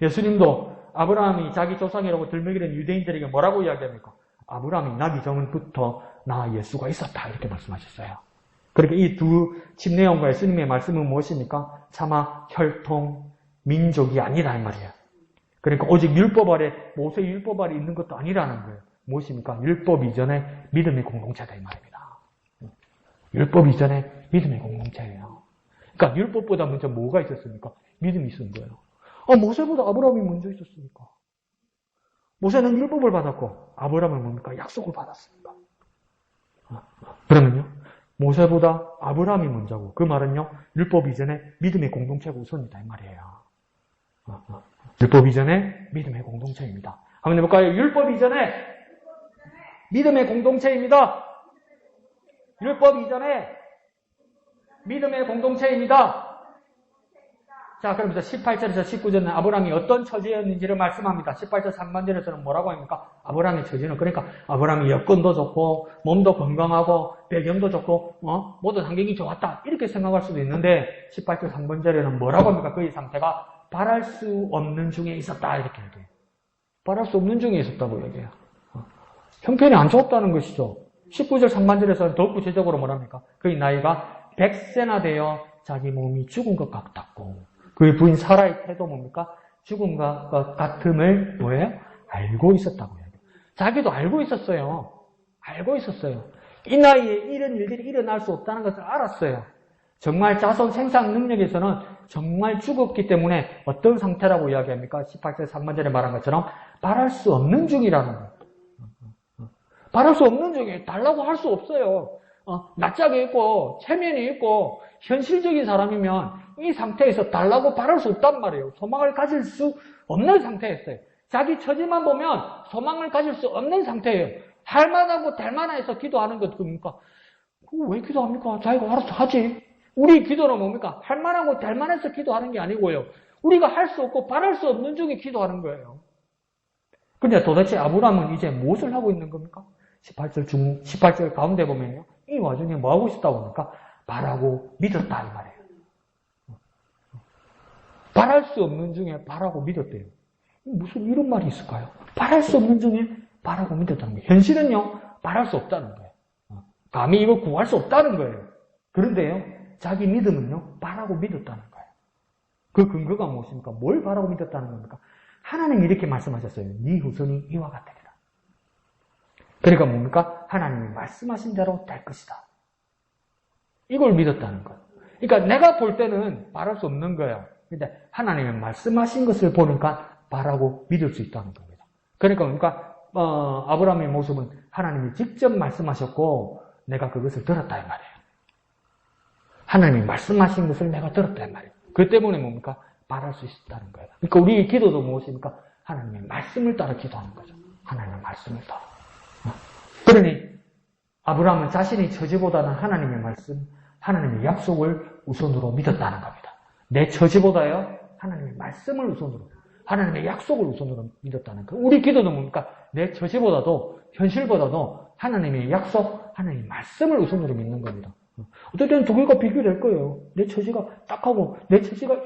예수님도 아브라함이 자기 조상이라고 들먹이는 유대인들에게 뭐라고 이야기합니까? 아브라함이 나기 전부터 나 예수가 있었다. 이렇게 말씀하셨어요. 그러니까 이 두 침례요한과 예수님의 말씀은 무엇입니까? 차마 혈통, 민족이 아니다 이 말이에요. 그러니까 오직 율법 아래, 모세의 율법 아래 있는 것도 아니라는 거예요. 무엇입니까? 율법 이전에 믿음의 공동체다 이 말입니다. 율법 이전에 믿음의 공동체예요. 그러니까 율법보다 먼저 뭐가 있었습니까? 믿음이 있었던 거예요. 모세보다 아브라함이 먼저 있었으니까. 모세는 율법을 받았고 아브라함은 뭡니까? 약속을 받았습니다. 그러면요. 모세보다 아브라함이 먼저고, 그 말은요, 율법 이전에 믿음의 공동체가 우선이다 이 말이에요. 율법 이전에 믿음의 공동체입니다. 한번 해볼까요? 율법 이전에 믿음의 공동체입니다. 율법 이전에 믿음의 공동체입니다. 자, 그러면서 18절에서 19절은 아브라함이 어떤 처지였는지를 말씀합니다. 18절 상반절에서는 뭐라고 합니까? 아브라함의 처지는, 그러니까 아브라함이 여건도 좋고 몸도 건강하고 배경도 좋고 모든 환경이 좋았다 이렇게 생각할 수도 있는데 18절 상반절에는 뭐라고 합니까? 그의 상태가 바랄 수 없는 중에 있었다 이렇게 얘기해요. 바랄 수 없는 중에 있었다고 얘기해요. 형편이 안 좋았다는 것이죠. 19절 상반절에서는 더 구체적으로 뭐랍니까? 그의 나이가 100세나 되어 자기 몸이 죽은 것 같았고, 그의 부인 사라의 태도 뭡니까? 죽은 것 같음을 뭐예요? 알고 있었다고 해요. 자기도 알고 있었어요. 알고 있었어요. 이 나이에 이런 일들이 일어날 수 없다는 것을 알았어요. 정말 자손 생산 능력에서는 정말 죽었기 때문에 어떤 상태라고 이야기합니까? 18절 상반절에 말한 것처럼 바랄 수 없는 중이라는 거예요. 바랄 수 없는 중에 달라고 할 수 없어요. 낯짝이 있고 체면이 있고 현실적인 사람이면 이 상태에서 달라고 바랄 수 없단 말이에요. 소망을 가질 수 없는 상태였어요. 자기 처지만 보면 소망을 가질 수 없는 상태예요. 할만하고 될만해서 기도하는 것 뭡니까? 왜 기도합니까? 자기가 알아서 하지. 우리 기도는 뭡니까? 할만하고 될만해서 기도하는 게 아니고요. 우리가 할 수 없고 바랄 수 없는 중에 기도하는 거예요. 근데 도대체 아브라함은 이제 무엇을 하고 있는 겁니까? 18절 가운데 보면요. 이 와중에 뭐 하고 있었다고 합니까? 바라고 믿었다 이 말이에요. 바랄 수 없는 중에 바라고 믿었대요. 무슨 이런 말이 있을까요? 바랄 수 없는 중에 바라고 믿었다는 거예요. 현실은요, 바랄 수 없다는 거예요. 감히 이거 구할 수 없다는 거예요. 그런데요, 자기 믿음은요, 바라고 믿었다는 거예요. 그 근거가 무엇입니까? 뭘 바라고 믿었다는 겁니까? 하나님이 이렇게 말씀하셨어요. 네 후손이 이와 같으리라. 그러니까 뭡니까? 하나님이 말씀하신 대로 될 것이다. 이걸 믿었다는 거예요. 그러니까 내가 볼 때는 바랄 수 없는 거예요. 근데 하나님이 말씀하신 것을 보니까 바라고 믿을 수 있다는 겁니다. 그러니까 뭡니까? 아브라함의 모습은 하나님이 직접 말씀하셨고 내가 그것을 들었다 이 말이에요. 하나님이 말씀하신 것을 내가 들었다 이 말이에요. 그 때문에 뭡니까? 바랄 수 있다는 거예요. 그러니까 우리 기도도 무엇입니까? 하나님의 말씀을 따라 기도하는 거죠. 하나님의 말씀을 따라. 그러니 아브라함은 자신의 처지보다는 하나님의 말씀, 하나님의 약속을 우선으로 믿었다는 겁니다. 내 처지보다요, 하나님의 말씀을 우선으로, 하나님의 약속을 우선으로 믿었다는 거예요. 우리 기도도 뭡니까? 내 처지보다도, 현실보다도 하나님의 약속, 하나님의 말씀을 우선으로 믿는 겁니다. 어떨 때는 두 개가 비교될 거예요. 내 처지가 딱하고, 내 처지가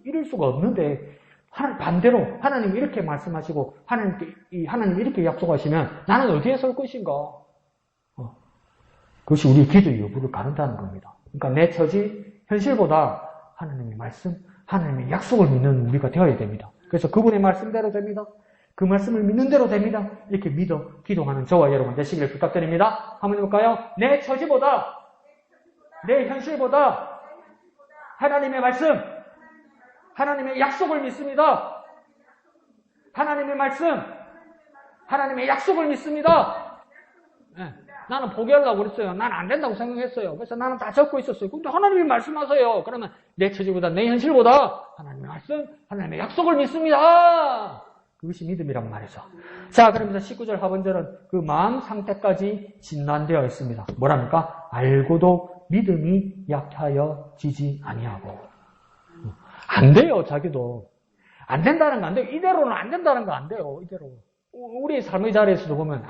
이럴 수가 없는데, 반대로 하나님이 이렇게 말씀하시고, 하나님이 이렇게 약속하시면 나는 어디에 설 것인가? 그것이 우리 기도의 여부를 가른다는 겁니다. 그러니까 내 처지, 현실보다 하나님의 말씀, 하나님의 약속을 믿는 우리가 되어야 됩니다. 그래서 그분의 말씀대로 됩니다. 그 말씀을 믿는 대로 됩니다. 이렇게 믿어 기도하는 저와 여러분 되시기를 부탁드립니다. 한번 해볼까요? 내 처지보다, 내 현실보다 하나님의 말씀, 하나님의 약속을 믿습니다. 하나님의 말씀, 하나님의 약속을 믿습니다. 네. 나는 포기하려고 그랬어요. 난 안 된다고 생각했어요. 그래서 나는 다 적고 있었어요. 근데 하나님이 말씀하세요. 그러면 내 처지보다, 내 현실보다 하나님의 말씀, 하나님의 약속을 믿습니다. 그것이 믿음이란 말이죠. 자, 그러면서 19절 하반절은 그 마음 상태까지 진단되어 있습니다. 뭐랍니까? 알고도 믿음이 약하여지지 아니하고. 안 돼요, 자기도. 안 된다는 거 안 돼요. 이대로는 안 된다는 거 안 돼요, 이대로. 우리 삶의 자리에서도 보면,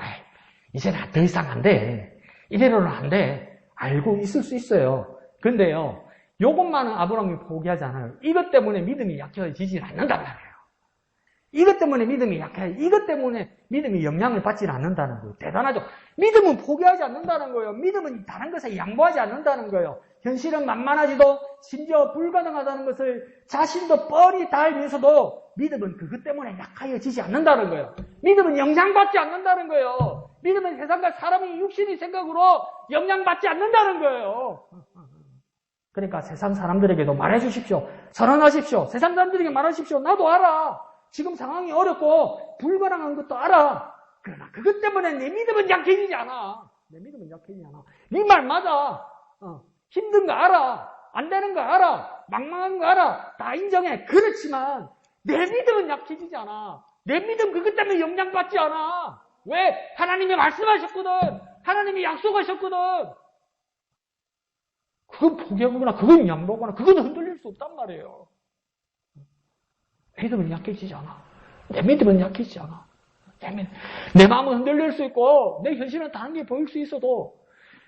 이제는 더 이상 안 돼. 이대로는 안 돼. 알고 있을 수 있어요. 근데요, 요것만은 아브라함이 포기하지 않아요. 이것 때문에 믿음이 약해지지 않는단 말이에요. 이것 때문에 믿음이 약해. 이것 때문에 믿음이 영향을 받지 않는다는 거예요. 대단하죠? 믿음은 포기하지 않는다는 거예요. 믿음은 다른 것에 양보하지 않는다는 거예요. 현실은 만만하지도 심지어 불가능하다는 것을 자신도 뻔히 다 알면서도 믿음은 그것 때문에 약해지지 않는다는 거예요. 믿음은 영향받지 않는다는 거예요. 믿음은 세상과 사람의 육신의 생각으로 영향받지 않는다는 거예요. 그러니까 세상 사람들에게도 말해주십시오. 선언하십시오. 세상 사람들에게 말하십시오. 나도 알아. 지금 상황이 어렵고 불가능한 것도 알아. 그러나 그것 때문에 내 믿음은 약해지지 않아. 내 믿음은 약해지지 않아. 네 말 맞아. 힘든 거 알아. 안 되는 거 알아. 막막한 거 알아. 다 인정해. 그렇지만 내 믿음은 약해지지 않아. 내 믿음 그것 때문에 영향받지 않아. 왜? 하나님이 말씀하셨거든. 하나님이 약속하셨거든. 그건 포기하거나 그건 양보하거나 그건 흔들릴 수 없단 말이에요. 믿음은 약해지지 않아. 내 믿음은 약해지지 않아. 내 마음은 흔들릴 수 있고 내 현실은 다른 게 보일 수 있어도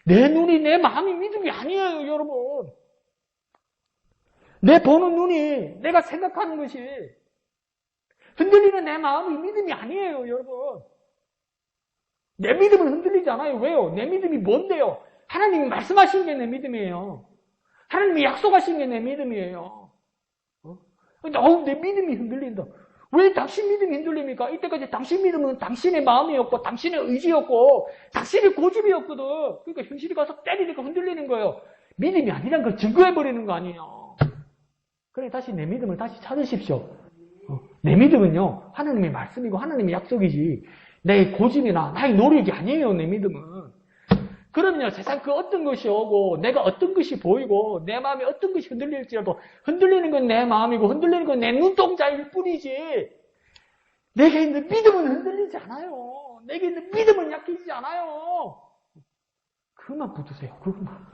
내 눈이 내 마음이 믿음이 아니에요, 여러분. 내 보는 눈이 내가 생각하는 것이 흔들리는 내 마음이 믿음이 아니에요, 여러분. 내 믿음은 흔들리지 않아요. 왜요? 내 믿음이 뭔데요? 하나님이 말씀하신 게 내 믿음이에요. 하나님이 약속하신 게 내 믿음이에요. 내 믿음이 흔들린다. 왜 당신 믿음이 흔들립니까? 이때까지 당신 믿음은 당신의 마음이었고 당신의 의지였고 당신의 고집이었거든. 그러니까 현실이 가서 때리니까 흔들리는 거예요. 믿음이 아니란 걸 증거해버리는 거 아니에요. 그래 다시 내 믿음을 다시 찾으십시오. 내 믿음은요 하나님의 말씀이고 하나님의 약속이지 내 고집이나 나의 노력이 아니에요. 내 믿음은. 그럼요 세상 그 어떤 것이 오고 내가 어떤 것이 보이고 내 마음이 어떤 것이 흔들릴지라도 흔들리는 건 내 마음이고 흔들리는 건 내 눈동자일 뿐이지 내게 있는 믿음은 흔들리지 않아요. 내게 있는 믿음은 약해지지 않아요. 그것만 붙으세요. 그것만.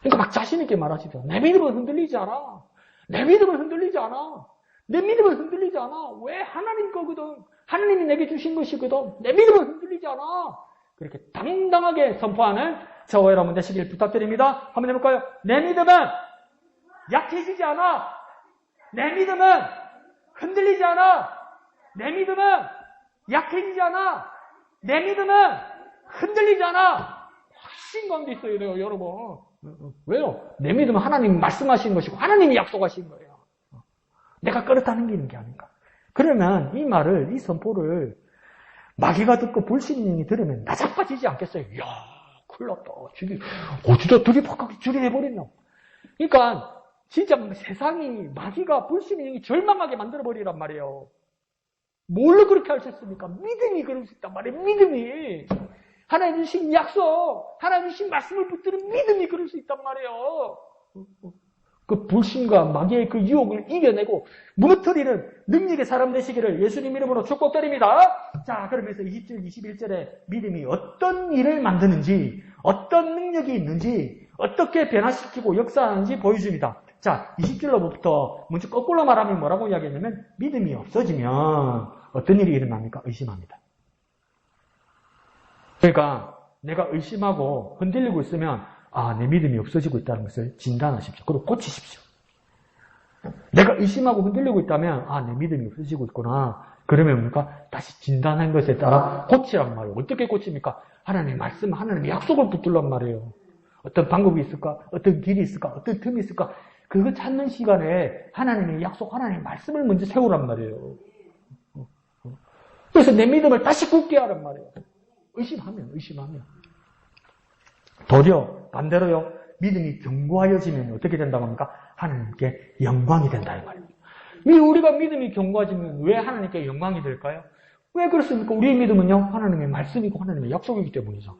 그러니까 막 자신 있게 말하시죠. 내 믿음은 흔들리지 않아. 내 믿음은 흔들리지 않아. 내 믿음은 흔들리지 않아. 왜? 하나님 거거든. 하나님이 내게 주신 것이거든. 내 믿음은 흔들리지 않아. 그렇게 당당하게 선포하는 저와 여러분 되시길 부탁드립니다. 한번 해볼까요? 내 믿음은 약해지지 않아. 내 믿음은 흔들리지 않아. 내 믿음은 약해지지 않아. 내 믿음은 흔들리지 않아. 확신 가운데 있어요, 여러분. 왜요? 내 믿음은 하나님이 말씀하신 것이고 하나님이 약속하신 거예요. 내가 끌어당기는 게 아닌가. 그러면 이 말을, 이 선포를 마귀가 듣고 불신령이 들으면 나자빠지지 않겠어요? 이야, 큰일 났다. 어디다 들이박하게 줄이해버렸나. 그러니까 진짜 세상이 마귀가 불신령이 절망하게 만들어버리란 말이에요. 뭘로 그렇게 할 수 있습니까? 믿음이 그럴 수 있단 말이에요. 믿음이. 하나님 주신 약속, 하나님 주신 말씀을 붙드는 믿음이 그럴 수 있단 말이에요. 그 불신과 마귀의 그 유혹을 이겨내고 무너뜨리는 능력의 사람 되시기를 예수님 이름으로 축복드립니다. 자, 그러면서 20절, 21절에 믿음이 어떤 일을 만드는지, 어떤 능력이 있는지, 어떻게 변화시키고 역사하는지 보여줍니다. 자, 20절로부터 먼저 거꾸로 말하면 뭐라고 이야기하냐면 믿음이 없어지면 어떤 일이 일어납니까? 의심합니다. 그러니까 내가 의심하고 흔들리고 있으면 내 믿음이 없어지고 있다는 것을 진단하십시오. 그리고 고치십시오. 내가 의심하고 흔들리고 있다면 내 믿음이 없어지고 있구나. 그러면 뭡니까? 다시 진단한 것에 따라 고치란 말이에요. 어떻게 고칩니까? 하나님의 말씀, 하나님의 약속을 붙들란 말이에요. 어떤 방법이 있을까? 어떤 길이 있을까? 어떤 틈이 있을까? 그거 찾는 시간에 하나님의 약속, 하나님의 말씀을 먼저 세우란 말이에요. 그래서 내 믿음을 다시 굳게 하란 말이에요. 의심하면. 도리어 반대로요. 믿음이 견고하여지면 어떻게 된다고 합니까? 하나님께 영광이 된다 이 말입니다. 우리가 믿음이 견고해지면 왜 하나님께 영광이 될까요? 왜 그렇습니까? 우리의 믿음은요. 하나님의 말씀이고 하나님의 약속이기 때문이죠.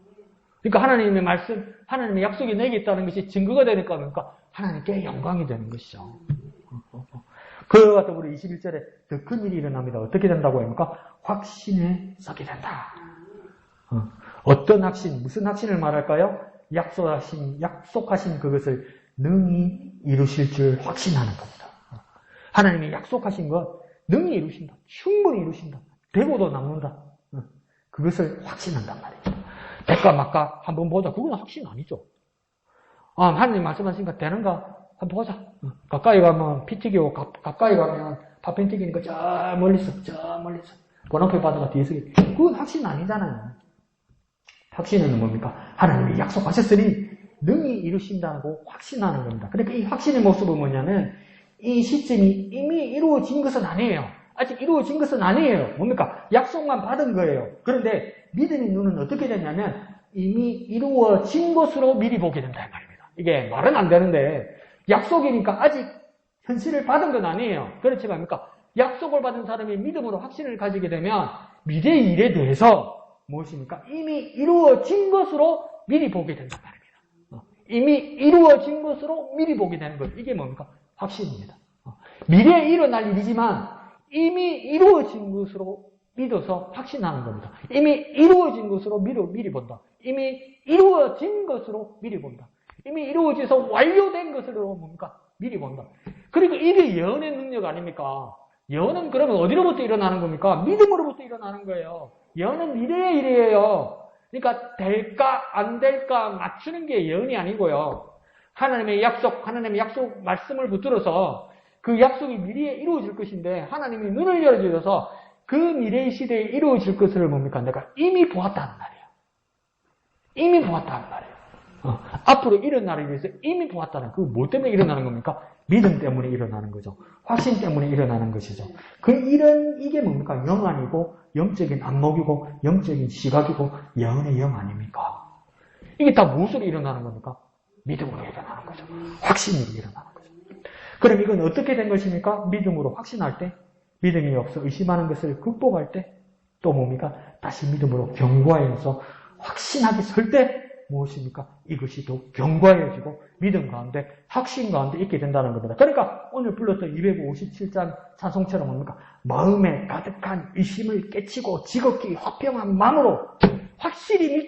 그러니까 하나님의 말씀, 하나님의 약속이 내게 있다는 것이 증거가 되니까 뭡니까? 하나님께 영광이 되는 것이죠. 그와 같은 우리 21절에 더 큰 일이 일어납니다. 어떻게 된다고 합니까? 확신에 서게 된다. 어떤 확신, 무슨 확신을 말할까요? 약속하신 그것을 능히 이루실 줄 확신하는 겁니다. 하나님이 약속하신 것 능히 이루신다. 충분히 이루신다. 되고도 남는다. 그것을 확신한단 말이에요. 될까 말까 한번 보자. 그건 확신 아니죠. 하나님 말씀하시니까 되는가? 한번 보자. 가까이 가면 피 튀기고 가까이 가면 파편 튀기니까 저 멀리서 번호표 받아가 뒤에서 그건 확신 아니잖아요. 확신은 뭡니까? 하나님이 약속하셨으니 능히 이루신다고 확신하는 겁니다. 그러니까 이 확신의 모습은 뭐냐면 이 시점이 이미 이루어진 것은 아니에요. 아직 이루어진 것은 아니에요. 뭡니까? 약속만 받은 거예요. 그런데 믿음의 눈은 어떻게 되냐면 이미 이루어진 것으로 미리 보게 된다 이 말입니다. 이게 말은 안 되는데 약속이니까 아직 현실을 받은 건 아니에요. 그렇지만 뭡니까? 약속을 받은 사람이 믿음으로 확신을 가지게 되면 미래의 일에 대해서 무엇입니까? 이미 이루어진 것으로 미리 보게 된단 말입니다. 이미 이루어진 것으로 미리 보게 되는 것. 이게 뭡니까? 확신입니다. 미래에 일어날 일이지만 이미 이루어진 것으로 믿어서 확신하는 겁니다. 이미 이루어진 것으로 미리 본다. 이미 이루어진 것으로 미리 본다. 이미 이루어져서 완료된 것으로 뭡니까? 미리 본다. 그리고 이게 예언의 능력 아닙니까? 예언은 그러면 어디로부터 일어나는 겁니까? 믿음으로부터 일어나는 거예요. 예언은 미래의 일이에요. 그러니까 될까 안 될까 맞추는 게 예언이 아니고요. 하나님의 약속 말씀을 붙들어서 그 약속이 미래에 이루어질 것인데 하나님이 눈을 열어주셔서 그 미래의 시대에 이루어질 것을 뭡니까? 내가 이미 보았다는 말이에요. 이미 보았다는 말이에요. 앞으로 일어날 일에 대해서 이미 보았다는 그 뭐 때문에 일어나는 겁니까? 믿음 때문에 일어나는 거죠. 확신 때문에 일어나는 것이죠. 이게 뭡니까? 영안이고 영적인 안목이고 영적인 시각이고 예언의 영 아닙니까? 이게 다 무엇으로 일어나는 겁니까? 믿음으로 일어나는 거죠. 확신으로 일어나는 거죠. 그럼 이건 어떻게 된 것입니까? 믿음으로 확신할 때, 믿음이 없어 의심하는 것을 극복할 때, 또 뭡니까? 다시 믿음으로 견고하여서 확신하게 설 때 무엇입니까? 이것이 더 견고해지고 믿음 가운데 확신 가운데 있게 된다는 겁니다. 그러니까 오늘 불렀던 257장 찬송처럼 뭡니까? 마음에 가득한 의심을 깨치고 지극히 화평한 마음으로 확실히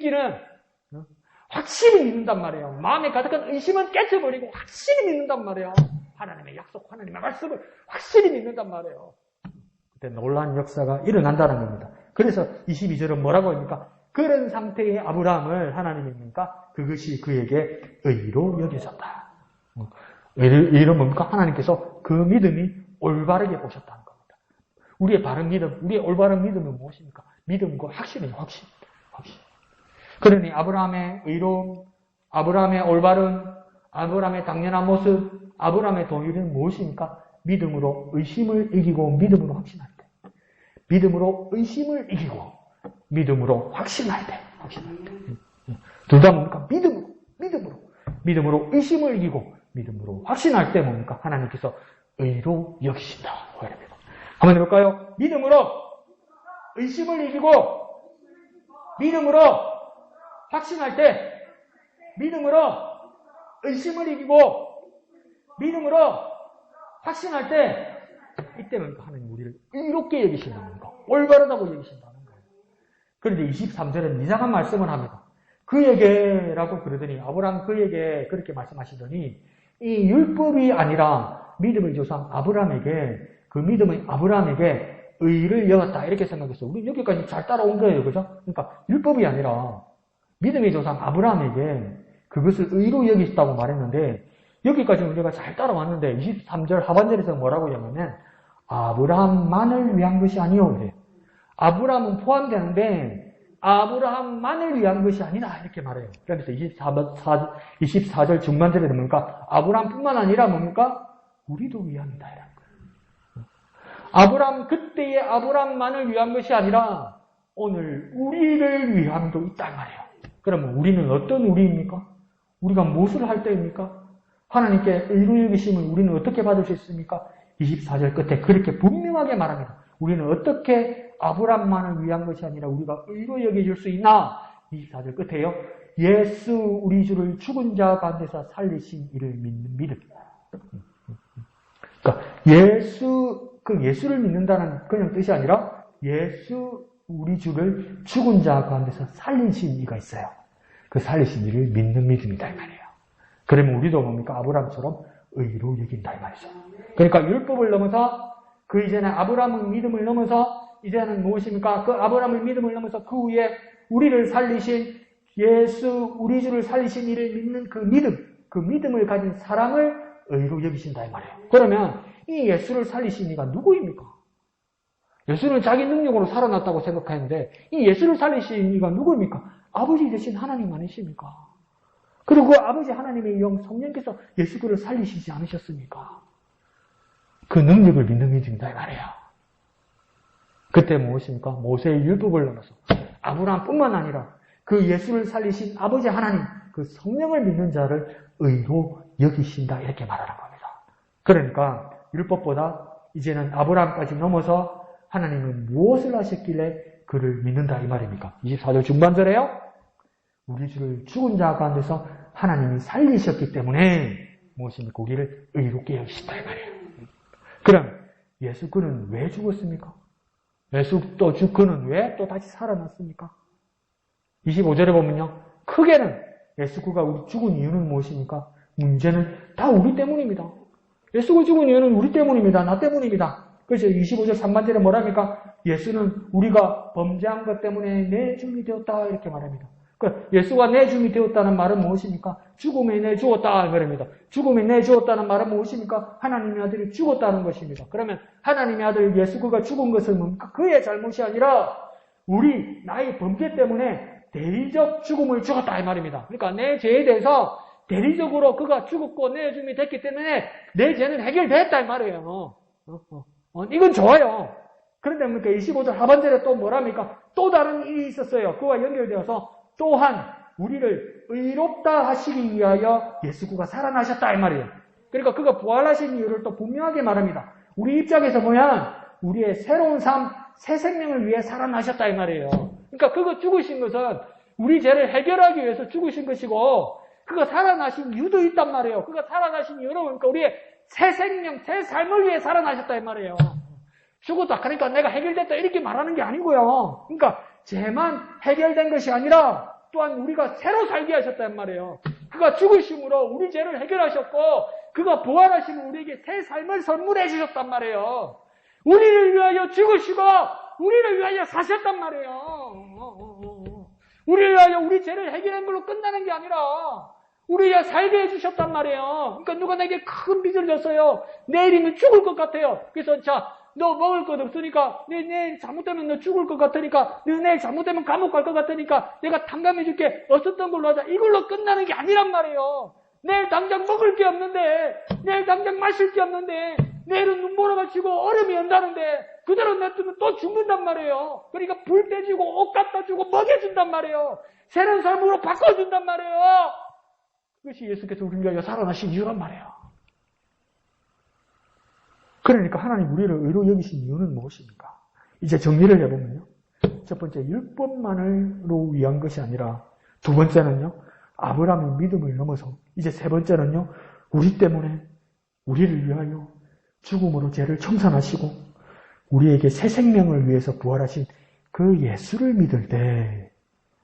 믿는단 말이에요. 마음에 가득한 의심은 깨쳐버리고 확실히 믿는단 말이에요. 하나님의 약속, 하나님의 말씀을 확실히 믿는단 말이에요. 그때 놀라운 역사가 일어난다는 겁니다. 그래서 22절은 뭐라고 합니까? 그런 상태의 아브라함을 하나님입니까? 그것이 그에게 의로 여겨졌다. 의로 뭡니까? 하나님께서 그 믿음이 올바르게 보셨다는 겁니다. 우리의 바른 믿음, 우리의 올바른 믿음은 무엇입니까? 믿음과 확신이에요. 확신. 그러니 아브라함의 의로움, 아브라함의 올바른, 아브라함의 당연한 모습, 아브라함의 동일은 무엇입니까? 믿음으로 의심을 이기고 믿음으로 확신할 때. 믿음으로 의심을 이기고 믿음으로 확신할 때. 둘 다 뭡니까? 믿음으로 의심을 이기고 믿음으로 확신할 때 뭡니까? 하나님께서 의로 여기신다. 한번 해볼까요? 믿음으로 의심을 이기고 믿음으로 확신할 때, 믿음으로 의심을 이기고 믿음으로 확신할 때, 이때는 하나님 우리를 의롭게 여기신다는 거, 올바르다고 여기신다는 거예요. 그런데 23절은 이상한 말씀을 합니다. 그에게라고 그러더니, 아브라함 그에게 그렇게 말씀하시더니, 이 율법이 아니라 믿음의 조상 아브라함에게, 그 믿음의 아브라함에게 의를 여겼다. 이렇게 생각했어요. 우리 여기까지 잘 따라온 거예요. 그죠? 그러니까 율법이 아니라 믿음의 조상 아브라함에게 그것을 의로 여기셨다고 말했는데, 여기까지 우리가 잘 따라왔는데 23절 하반절에서 뭐라고 하냐면 아브라함만을 위한 것이 아니요 그래요. 아브라함은 포함되는데 아브라함만을 위한 것이 아니다 이렇게 말해요. 그래서 24절 중반절에 뭡니까? 아브라함뿐만 아니라 뭡니까? 우리도 위함이다 이라는 거예요. 아브라함 그때의 아브라함만을 위한 것이 아니라 오늘 우리를 위함도 있단 말이에요. 그러면 우리는 어떤 우리입니까? 우리가 무엇을 할 때입니까? 하나님께 의로 여기심을 우리는 어떻게 받을 수 있습니까? 24절 끝에 그렇게 분명하게 말합니다. 우리는 어떻게 아브라함만을 위한 것이 아니라 우리가 의로 여겨줄 수 있나? 24절 끝에요. 예수 우리 주를 죽은 자 가운데서 살리신 이를 믿는 믿음. 그러니까 예수를 믿는다는 그냥 뜻이 아니라 예수 우리 주를 죽은 자 가운데서 살리신 이가 있어요. 그 살리신 이를 믿는 믿음이다 이 말이에요. 그러면 우리도 뭡니까? 아브라함처럼 의로 여긴다 이 말이죠. 그러니까 율법을 넘어서 그 이제는 아브라함의 믿음을 넘어서 이제는 무엇입니까? 그 아브라함의 믿음을 넘어서 그 후에 우리를 살리신 예수 우리 주를 살리신 이를 믿는 그 믿음을 가진 사람을 의로 여기신다 이 말이에요. 그러면 이 예수를 살리신 이가 누구입니까? 예수는 자기 능력으로 살아났다고 생각하는데 이 예수를 살리신 이가 누구입니까? 아버지 되신 하나님 아니십니까? 그리고 아버지 하나님의 영 성령께서 예수 그를 살리시지 않으셨습니까? 그 능력을 믿는 믿음이다 이 말이에요. 그때 무엇입니까? 모세의 율법을 넘어서 아브라함뿐만 아니라 그 예수를 살리신 아버지 하나님 그 성령을 믿는 자를 의로 여기신다 이렇게 말하는 겁니다. 그러니까 율법보다 이제는 아브라함까지 넘어서 하나님은 무엇을 하셨길래 그를 믿는다 이 말입니까? 24절 중반절에요. 우리 주를 죽은 자 가운데서 하나님이 살리셨기 때문에 무엇입니까? 우리를 의롭게 여기신다 이 말이에요. 그럼 예수 그는 왜 죽었습니까? 예수 또 그는 왜 또 다시 살아났습니까? 25절에 보면요. 크게는 예수 그가 우리 죽은 이유는 무엇입니까? 문제는 다 우리 때문입니다. 예수가 죽은 이유는 우리 때문입니다. 나 때문입니다. 그래서 25절 3반절에 뭐랍니까? 예수는 우리가 범죄한 것 때문에 내 주이 되었다 이렇게 말합니다. 예수가 내 주이 되었다는 말은 무엇입니까? 죽음에 내 주었다 말입니다. 죽음에 내 주었다는 말은 무엇입니까? 하나님의 아들이 죽었다는 것입니다. 그러면 하나님의 아들 예수 그가 죽은 것은 뭡니까? 그의 잘못이 아니라 우리 나의 범죄 때문에 대리적 죽음을 죽었다 이 말입니다. 그러니까 내 죄에 대해서 대리적으로 그가 죽었고 내 주이 됐기 때문에 내 죄는 해결됐다 이 말이에요. 이건 좋아요. 그런데 뭡니까? 25절 하반절에 또 뭐랍니까? 또 다른 일이 있었어요. 그와 연결되어서 또한 우리를 의롭다 하시기 위하여 예수 그가 살아나셨다 이 말이에요. 그러니까 그가 부활하신 이유를 또 분명하게 말합니다. 우리 입장에서 보면 우리의 새로운 삶, 새 생명을 위해 살아나셨다 이 말이에요. 그러니까 그가 죽으신 것은 우리 죄를 해결하기 위해서 죽으신 것이고 그가 살아나신 이유도 있단 말이에요. 그가 살아나신 이유는 그러니까 우리의 새 생명, 새 삶을 위해 살아나셨다 이 말이에요. 죽었다. 그러니까 내가 해결됐다 이렇게 말하는 게 아니고요. 그러니까 죄만 해결된 것이 아니라 또한 우리가 새로 살게 하셨단 말이에요. 그가 죽으심으로 우리 죄를 해결하셨고 그가 부활하심으로 우리에게 새 삶을 선물해 주셨단 말이에요. 우리를 위하여 죽으시고 우리를 위하여 사셨단 말이에요. 우리를 위하여 우리 죄를 해결한 걸로 끝나는 게 아니라 우리를 위하여 살게 해주셨단 말이에요. 그러니까 누가 내게 큰 빚을 졌어요. 내일이면 죽을 것 같아요. 그래서 자, 너 먹을 것 없으니까 내일 잘못되면 너 죽을 것 같으니까 너 내일 잘못되면 감옥 갈 것 같으니까 내가 탕감해 줄게. 없었던 걸로 하자. 이걸로 끝나는 게 아니란 말이에요. 내일 당장 먹을 게 없는데 내일 당장 마실 게 없는데 내일은 눈보라가 치고 얼음이 온다는데 그대로 냅두면 또 죽는단 말이에요. 그러니까 불 떼주고 옷 갖다 주고 먹여준단 말이에요. 새로운 삶으로 바꿔준단 말이에요. 그것이 예수께서 우리를 위하여 살아나신 이유란 말이에요. 그러니까 하나님 우리를 의로 여기신 이유는 무엇입니까? 이제 정리를 해보면요. 첫 번째, 율법만으로 위한 것이 아니라 두 번째는요. 아브라함의 믿음을 넘어서 이제 세 번째는요. 우리 때문에 우리를 위하여 죽음으로 죄를 청산하시고 우리에게 새 생명을 위해서 부활하신 그 예수를 믿을 때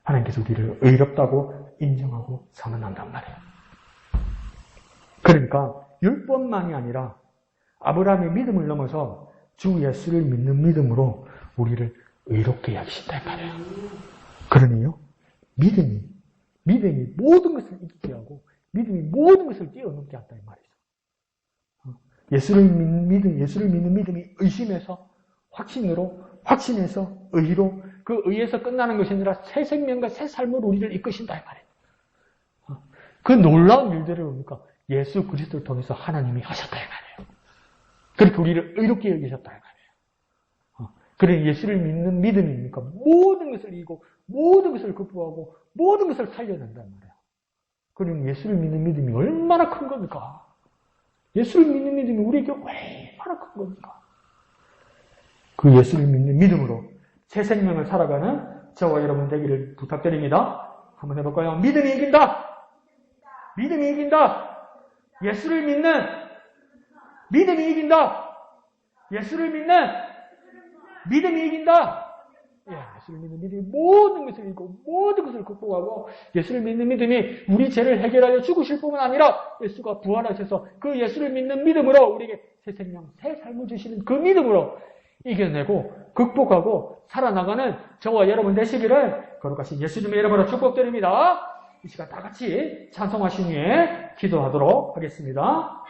하나님께서 우리를 의롭다고 인정하고 선언한단 말이에요. 그러니까 율법만이 아니라 아브라함의 믿음을 넘어서 주 예수를 믿는 믿음으로 우리를 의롭게 여기신다 이 말이에요. 그러니요. 믿음이 모든 것을 이기게 하고 믿음이 모든 것을 뛰어넘게 한다 이 말이죠. 예수를 믿는 믿음이 의심에서 확신으로, 확신에서 의로, 그 의에서 끝나는 것이 아니라 새 생명과 새 삶으로 우리를 이끄신다 이 말이에요. 그 놀라운 일들을 뭡니까? 예수 그리스도를 통해서 하나님이 하셨다 이 말이에요. 그렇게 우리를 의롭게 여기셨다 이 말이에요. 그래 예수를 믿는 믿음이니까 모든 것을 이기고 모든 것을 극복하고 모든 것을 살려낸단 말이에요. 그럼 예수를 믿는 믿음이 얼마나 큰 겁니까? 예수를 믿는 믿음이 우리에게 얼마나 큰 겁니까? 그 예수를 믿는 믿음으로 새 생명을 살아가는 저와 여러분 되기를 부탁드립니다. 한번 해볼까요? 믿음이 이긴다. 믿음이 이긴다. 예수를 믿는 믿음이 이긴다. 예수를 믿는 믿음이 이긴다. 예수를 믿는 믿음이 모든 것을 이기고 모든 것을 극복하고 예수를 믿는 믿음이 우리 죄를 해결하여 죽으실 뿐만 아니라 예수가 부활하셔서 그 예수를 믿는 믿음으로 우리에게 새 생명, 새 삶을 주시는 그 믿음으로 이겨내고 극복하고 살아나가는 저와 여러분 되시기를 거룩하신 예수님의 이름으로 축복드립니다. 이 시간 다 같이 찬송하신 후에 기도하도록 하겠습니다.